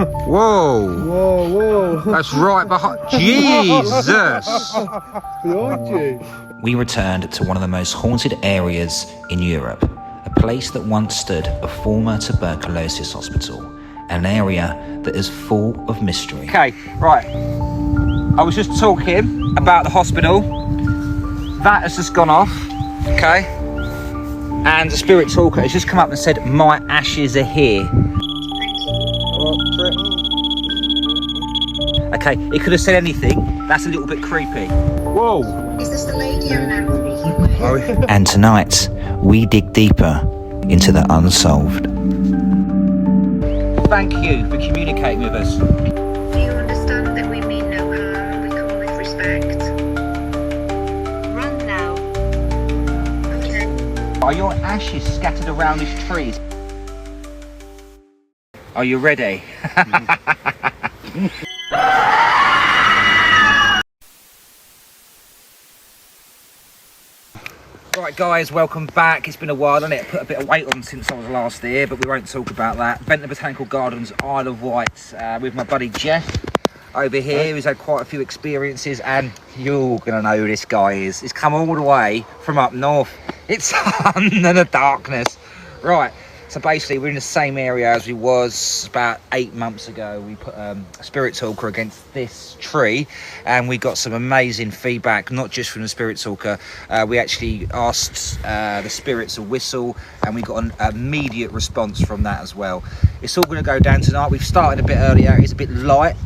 Whoa. Whoa. That's right behind. Jesus. Behind you. We returned to one of the most haunted areas in Europe, a place that once stood a former tuberculosis hospital, an area that is full of mystery. Okay, right. I was just talking about the hospital. That has just gone off, okay? And the spirit talker has just come up and said, my ashes are here. Okay, it could have said anything. That's a little bit creepy. Whoa. Is this the lady I'm now speaking with? And tonight, we dig deeper into the unsolved. Thank you for communicating with us. Do you understand that we mean no harm? We come with respect. Run now. Okay. Are your ashes scattered around these trees? Are you ready? Right guys, welcome back. It's been a while, hasn't it? Put a bit of weight on since I was last here, but we won't talk about that. Benton Botanical Gardens, Isle of Wight, with my buddy Jeff over here, who's had quite a few experiences, and you're gonna know who this guy is. He's come all the way from up north. It's under the darkness. Right, so basically we're in the same area as we was about 8 months ago. We put a spirit talker against this tree and we got some amazing feedback, not just from the spirit talker. We actually asked the spirits to whistle and we got an immediate response from that as well. It's all going to go down tonight. We've started a bit earlier. It's a bit light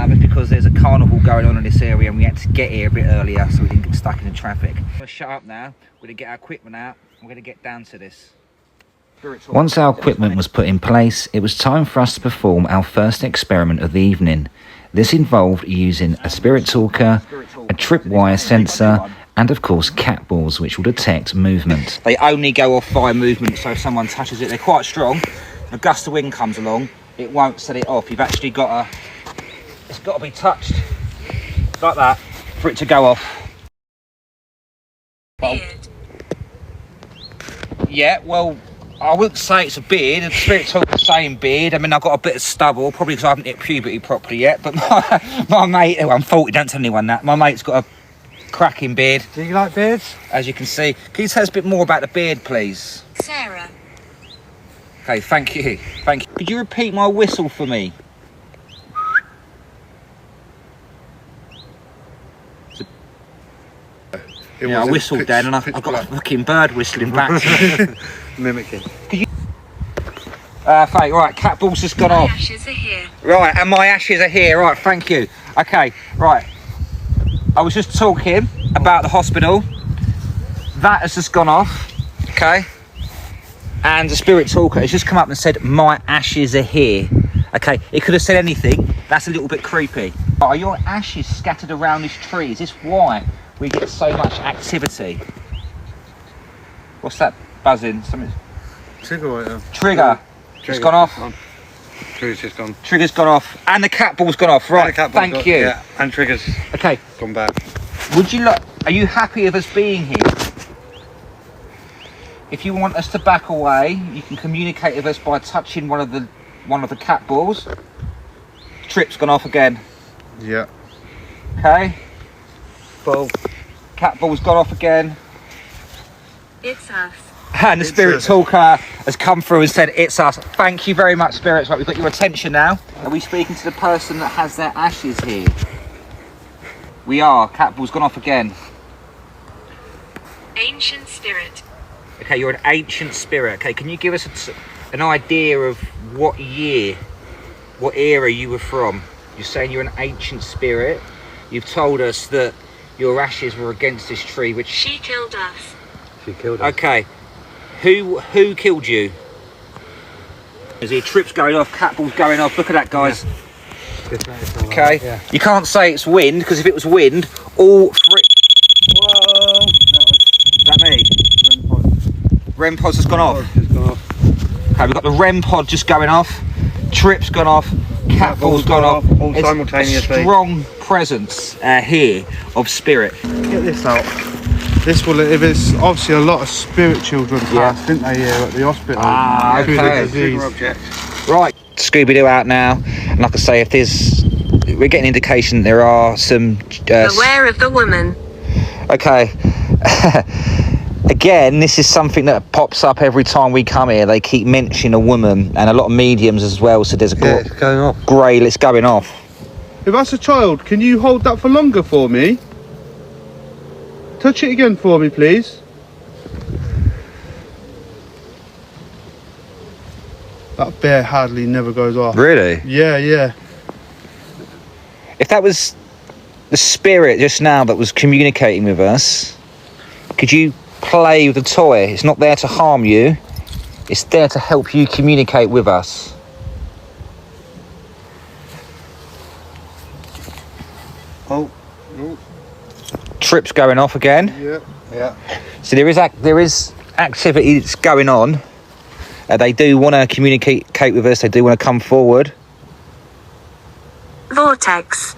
because there's a carnival going on in this area and we had to get here a bit earlier so we didn't get stuck in the traffic. I'm going to shut up now. We're going to get our equipment out. We're going to get down to this. Once our equipment was put in place, it was time for us to perform our first experiment of the evening. This involved using a spirit talker, a tripwire sensor, and of course cat balls, which will detect movement. They only go off via movement, so if someone touches it, they're quite strong. A gust of wind comes along, it won't set it off. You've actually got it's got to be touched like that for it to go off. Beard. Yeah, well, I wouldn't say it's a beard. The spirit talker's saying beard. I mean, I've got a bit of stubble, probably because I haven't hit puberty properly yet. But my mate, I'm 40, don't tell anyone that. My mate's got a cracking beard. Do you like beards? As you can see. Can you tell us a bit more about the beard, please? Sarah. Okay, thank you. Thank you. Could you repeat my whistle for me? Yeah, I whistled then and I've got a fucking bird whistling back to me. Mimicking. Fake, right, cat balls just gone off. My ashes are here. Right, and my ashes are here. Right, thank you. Okay, right. I was just talking about the hospital. That has just gone off, okay? And the spirit talker has just come up and said, my ashes are here. Okay, it could have said anything. That's a little bit creepy. Are your ashes scattered around this tree? Is this why we get so much activity? What's that buzzing? Something. Trigger. Trigger. It's gone off. Trigger's just gone. Trigger's gone off. And the cat ball's gone off. Right, thank you. Yeah, and trigger's Okay. gone back. Would you like? Are you happy with us being here? If you want us to back away, you can communicate with us by touching one of the cat balls. Trip's gone off again. Yeah. Okay. Ball. Cat ball's gone off again. It's us. And the spirit talker has come through and said, it's us. Thank you very much, spirits. Right, we've got your attention now. Are we speaking to the person that has their ashes here? We are. Cat ball's gone off again. Ancient spirit. Okay, you're an ancient spirit. Okay, can you give us an idea of what year, what era you were from? You're saying you're an ancient spirit. You've told us that your ashes were against this tree, which... She killed us. She killed us. Okay. Who killed you? Is there trips going off, cat balls going off? Look at that, guys. Yeah. Okay. Yeah. You can't say it's wind, because if it was wind, all three... Whoa! Is that me? REM pod's just gone off. Just gone off. Okay, we've got the REM pod just going off. Trip's gone off. Cat ball's gone off. All It's simultaneously. A strong presence here of spirit. Get this out. This will, if it's obviously a lot of spirit children passed, didn't they, here at the hospital? Ah, Through okay. the disease. Right, just Scooby-Doo out now. And like I say, if we're getting indication that there are some... Beware of the woman. Okay. Again, this is something that pops up every time we come here. They keep mentioning a woman, and a lot of mediums as well. So there's a It's going off. grey that's going off. If that's a child, can you hold that for longer for me? Touch it again for me, please. That bear hardly never goes off. Really? Yeah, yeah. If that was the spirit just now that was communicating with us, could you play with the toy? It's not there to harm you. It's there to help you communicate with us. Oh. Trip's going off again. Yeah. Yeah. So there is activity that's going on. They do want to communicate with us. They do want to come forward. Vortex.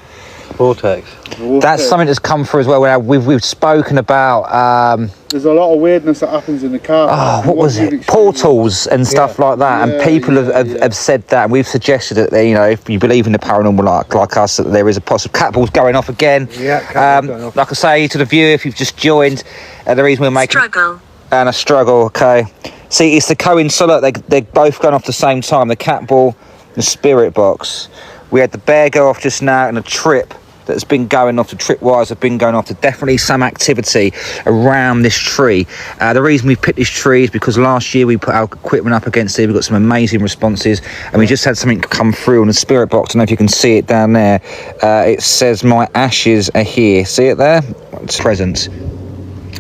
That's something that's come through as well. Now, we've spoken about. There's a lot of weirdness that happens in the car. Oh, what was it? Portals and stuff like that. And people have said that, and we've suggested that, you know, if you believe in the paranormal like us, that there is a possible... Catball's going off again. Yeah, catball's going off. Like I say to the viewer, if you've just joined, the reason we're making... Struggle. And a struggle, okay. See, it's the coincidence. They're both going off the same time. The catball, the spirit box. We had the bear go off just now, and a trip that's been going off. The trip wires have been going off. There's definitely some activity around this tree. The reason we picked this tree is because last year we put our equipment up against it. We got some amazing responses, and we just had something come through on the spirit box. I don't know if you can see it down there. It says, "My ashes are here." See it there? It's present.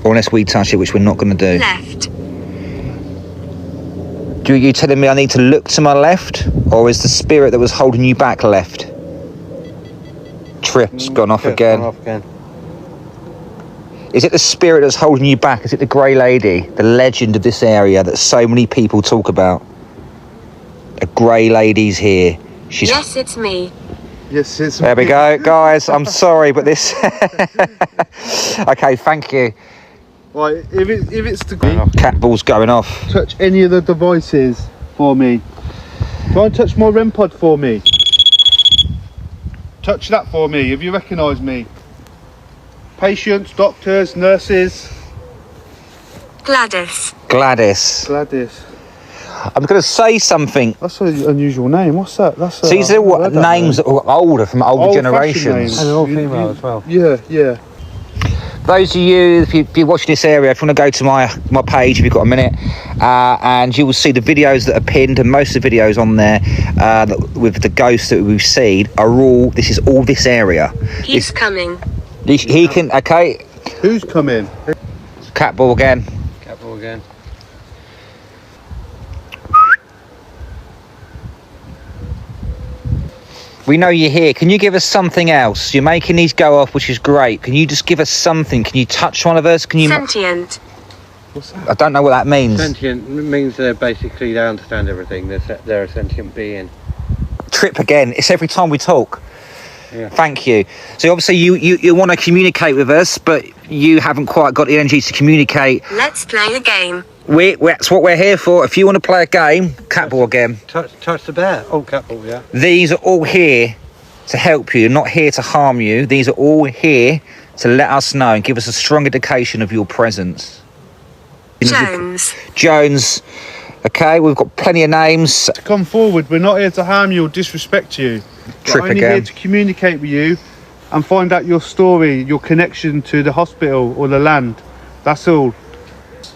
Or unless we touch it, which we're not going to do. Left. Are you telling me I need to look to my left, or is the spirit that was holding you back left? Trip's gone off again. Is it the spirit that's holding you back? Is it the grey lady, the legend of this area that so many people talk about? A grey lady's here. She's... Yes, it's me. Yes, it's... There we go, guys. I'm sorry, but this... Okay, thank you. Right, if it's the... Catball's going off. Touch any of the devices for me. Try and touch my REM pod for me. Touch that for me, if you recognise me. Patients, doctors, nurses. Gladys. Gladys. I'm going to say something. That's an unusual name. What's that? That's See, these are what names that are older, from older generations. And all female as well. Yeah. Those of you, if you're watching this area, if you want to go to my page, if you've got a minute, and you will see the videos that are pinned, and most of the videos on there with the ghosts that we've seen are all, this is all this area. He's coming. He can, okay. Who's coming? Catball again. We know you're here. Can you give us something else? You're making these go off, which is great. Can you just give us something? Can you touch one of us? Can you? Sentient. What's that? I don't know what that means. Sentient means they're basically, they understand everything. They're a sentient being. Trip again. It's every time we talk. Yeah. Thank you. So obviously you want to communicate with us, but you haven't quite got the energy to communicate. Let's play a game. That's what we're here for. If you want to play a game, Catball again. Touch the bear. Oh, catball, yeah. These are all here to help you, not here to harm you. These are all here to let us know and give us a strong indication of your presence. Jones. Okay, we've got plenty of names. Come forward. We're not here to harm you or disrespect you. Trip We're only again. here to communicate with you and find out your story, your connection to the hospital or the land. That's all.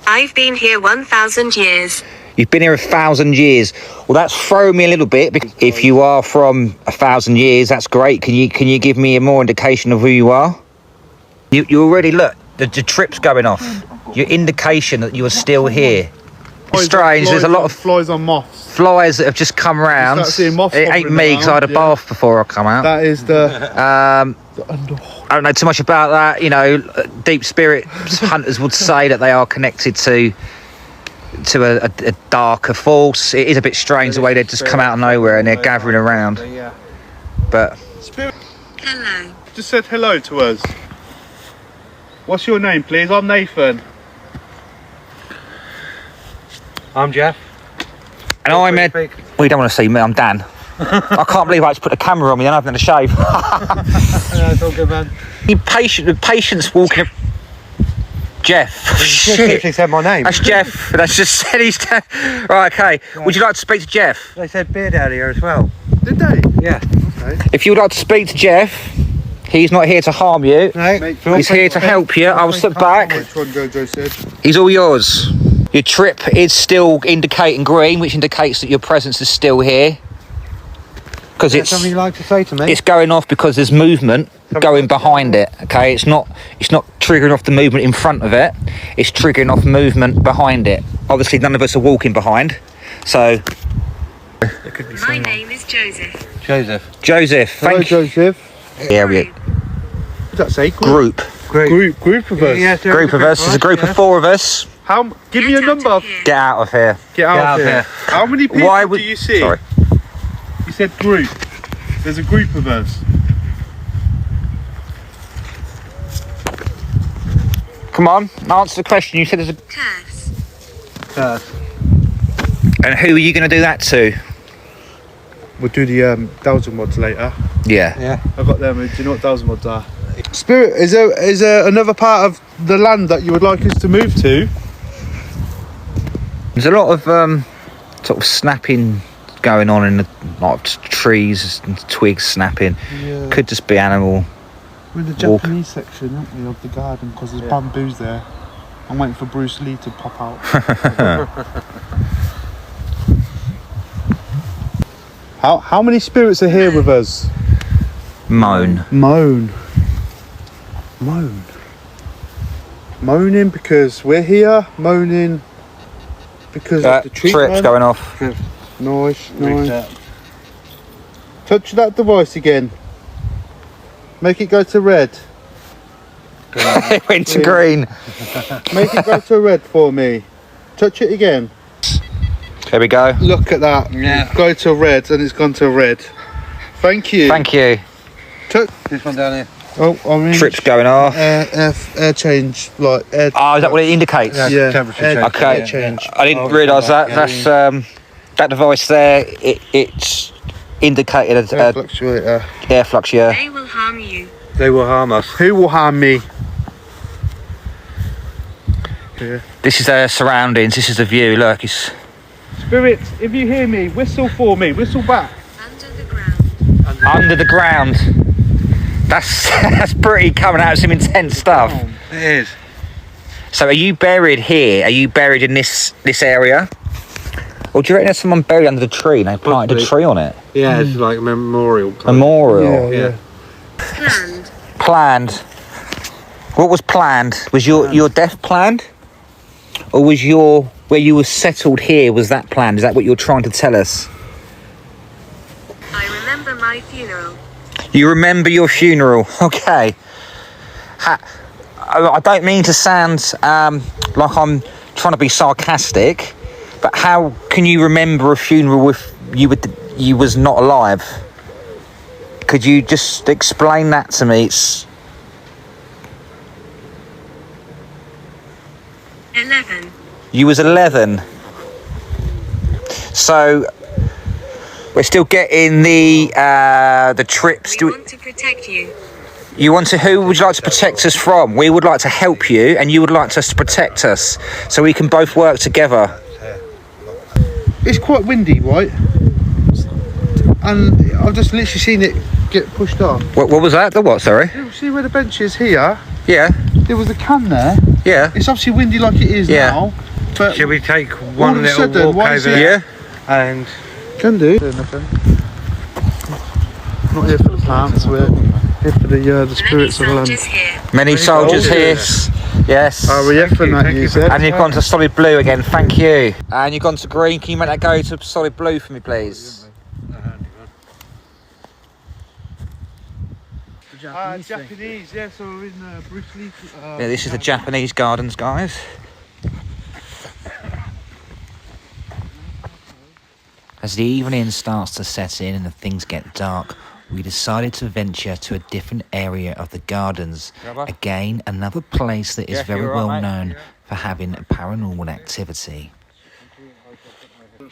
I've been here 1,000 years. You've been here 1,000 years. Well, that's thrown me a little bit. If you are from 1,000 years, that's great. Can you give me a more indication of who you are? You already, look, the trip's going off. Your indication that you are still here. It's strange. There's a lot of flies on moths. flies that have just come round. You start seeing moths It ain't hovering me because I had a around, bath before I come out. That is the I don't know too much about that. You know, deep spirit hunters would say that they are connected to a darker force. It is a bit strange the way they just come out of nowhere and they're gathering around. But Spirit Hello. just said hello to us. What's your name, please? I'm Nathan. I'm Jeff. and I'm Ed. We don't want to see me. I'm Dan. I can't believe I just put the camera on me and I haven't had a shave. No, it's all good, man. You patience walking. Jeff. He Shit. literally said my name. That's Jeff. That's just said he's. Right, okay. Would you like to speak to Jeff? They said beard earlier as well. Did they? Yeah. Okay. If you would like to speak to Jeff, he's not here to harm you. No, He's here to help you. I'll sit back. Which one Jojo said? He's all yours. Your trip is still indicating green, which indicates that your presence is still here. Because Is that something you like to say to me? it's going off because there's movement going behind it. Okay, it's not triggering off the movement in front of it. It's triggering off movement behind it. Obviously, none of us are walking behind, so. It could be My someone. name is Joseph. Joseph. Joseph, Hello, thank you. Joseph. Area What does that say? group Group of us. Yeah, there is of us. There's a group yeah. of 4 of us. How? Give me a Get out number. of here. Get out of here. Get out out of of here. here. How many people Why would do you see? Sorry. You said group. There's a group of us. Come on, answer the question. You said there's a. Curse. And who are you going to do that to? We'll do the dowsing mods later. Yeah. Yeah. I've got them. Do you know what dowsing mods are? Spirit, is there another part of the land that you would like us to move to? There's a lot of sort of snapping going on in the lot of trees and twigs snapping. Yeah. Could just be animal. We're in the Walk. Japanese section, aren't we, of the garden? Because there's bamboos there. I'm waiting for Bruce Lee to pop out. How many spirits are here with us? Moan. Moan. Moaning because we're here. Moaning because of the Trip's treatment. going off. Nice. Touch that device again. Make it go to red. It went to green. Make it go to red for me. Touch it again. There we go. Look at that. Yeah. Go to red and it's gone to red. Thank you. Thank you. This one down here. Oh, orange. Trip's going off. Air change, like air. Oh, is that what it indicates? Yeah. Temperature air, change. Okay. air change. I didn't realise that. That's that device there. It's indicated as Air fluctuator. air flux. Yeah. They will harm you. They will harm us. Who will harm me? Yeah. This is their surroundings. This is the view. Look, it's Spirits, if you hear me, whistle for me. Whistle back. Under the ground. under the ground. That's pretty coming out of some intense stuff. It is. So are you buried here? Are you buried in this area? Or do you reckon there's someone buried under the tree and they planted a Possibly. tree on it? Yeah, it's like a memorial. Memorial. Yeah. Planned. Planned. What was planned? Was your death planned? Or was where you were settled here, was that planned? Is that what you're trying to tell us? I remember my funeral. You remember your funeral? Okay. I don't mean to sound like I'm trying to be sarcastic, but how can you remember a funeral if you was not alive? Could you just explain that to me? It's 11. you was 11. So we're still getting the trips. We want to protect you. You want to? Who would you like to protect us from? We would like to help you, and you would like us to protect us, so we can both work together. It's quite windy, right? And I've just literally seen it get pushed off. What was that? The what? Sorry. You see where the bench is here? Yeah. There was a can there. Yeah. It's obviously windy like it is Yeah. now. But Should we take all one of a little sudden, walk why over is it- there? Yeah. And can do. Nothing. Not here for the plants. We're here for the Many spirits of the land. soldiers here. Many soldiers here. Yes. RAF and that thank you you. said. And you've gone to solid blue again. Thank you. And you've gone to green. Can you make that go to solid blue for me, please? Japanese, yeah, so we're in Bruce Lee. Yeah, this is the Japanese gardens, guys. As the evening starts to set in and the things get dark, we decided to venture to a different area of the gardens. Again, another place that is Yeah, uh, you're very all right, well mate. known for having paranormal activity.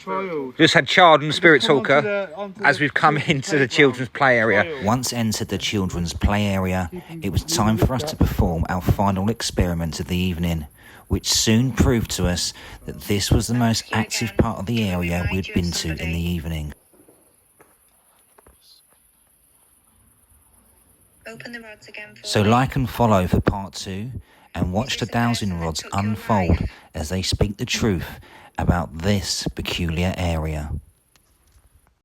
child. Just had child and spirit Come onto talker onto as we've come into the children's play area. Child. Once entered the children's play area, it was time for us to perform our final experiment of the evening, which soon proved to us that this was the most active part of the area we'd been to in the evening. Open the rods again for So me. like and follow for part 2 and watch the dowsing rods unfold as they speak the truth about this peculiar area.